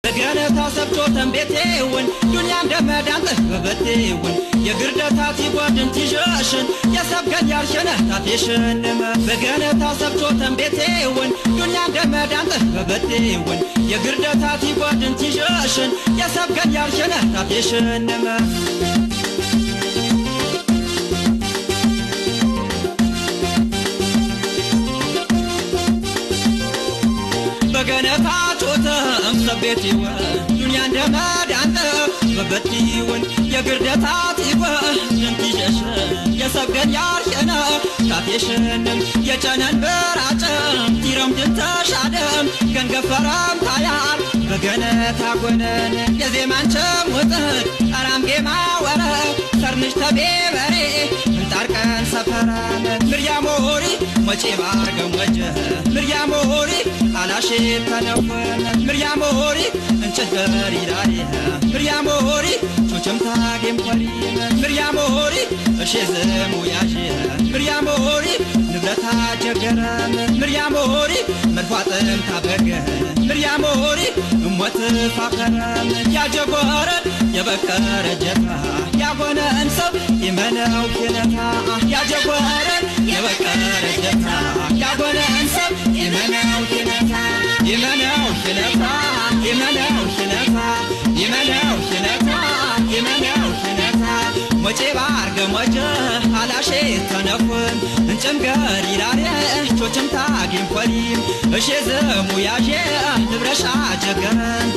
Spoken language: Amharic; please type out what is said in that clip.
ገነታ ሰብቶ ተንቤቴውን ዱንያም ደመዳን በበቴውን የግርደታት ይጓድን ትሸሽን የሰብገን ያርሸነ ታቴሽን በገነታ ሰብቶ ተንቤቴውን ዱንያም ደመዳን በበቴውን የግርደታት ይጓድን ትሸሽን የሰብገን ያርሸነ ታቴሽን በገነታ ቾተም ሰቤቴውን ዱንያ እንደመዳን በበቴውን የግርደታት ይጓድን ትሸሽን የሰብገን ያርሸነ ታቴሽንም የጨነን በራጨም ቲረምድን ተሻደም ገንገፈረም ታያር በገነታ ጎነን የዜማንቸም ውጥት አራምጌማ ወረ ሰርንሽ ተቤበሬ እንጣርቀን ሰፈራን ምርያሞሪ መቼ ባርገም ወጀ ምርያሞሪ አላሼ ተነፈነ ምርያሞሪ እንጨት በሪዳሪ ምርያሞሪ ቾቸም ታጌም ፈሪ ምርያሞሪ እርሼ ዘሙ ያሼ ምርያሞሪ ንብረታ ጀገረም ምርያሞሪ መድፋጥም ታበገ ምርያሞሪ እሞት ፋከረም ያጀጎረ የበከረ ጀታ ያጎነ እንሰብ ይመነው ኪነታ ያጀጎረ የበከረ ጀታ ያጎነ እንሰብ ይመነው ኪነታ ይመነው ኪነታ ይመነው ኪነታ ይመነው ኪነታ ይመነው ኪነታ ሞቼ ባርገ ሞጀ አላሼ ተነፉን እንጭምገር ይራሬ ቾችም ታጊም ፈሪም እሼ ዘሙ ያሼ ንብረሻ ጀገረን